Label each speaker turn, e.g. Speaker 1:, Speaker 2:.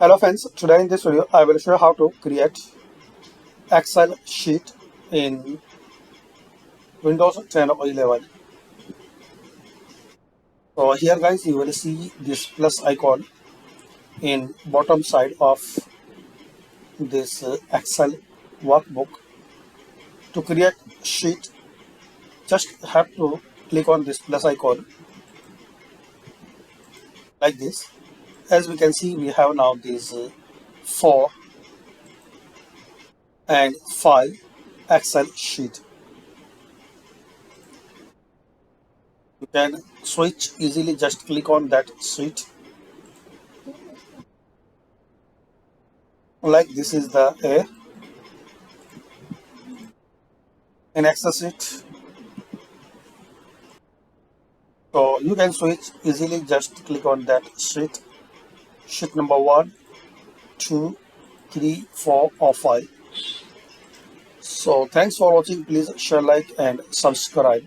Speaker 1: Hello friends, today in this video I will show you how to create Excel sheet in Windows 10 or 11. So here guys you will see this plus icon in bottom side of this Excel workbook. To create sheet, just have to click on this plus icon like this. As we can see, we have now these 4 and 5 Excel sheet. You can switch easily, just click on that sheet. Like this is the A in Excel sheet. So you can switch easily, just click on that sheet number 1, 2, 3, 4 or 5. So thanks for watching. Please share, like and subscribe.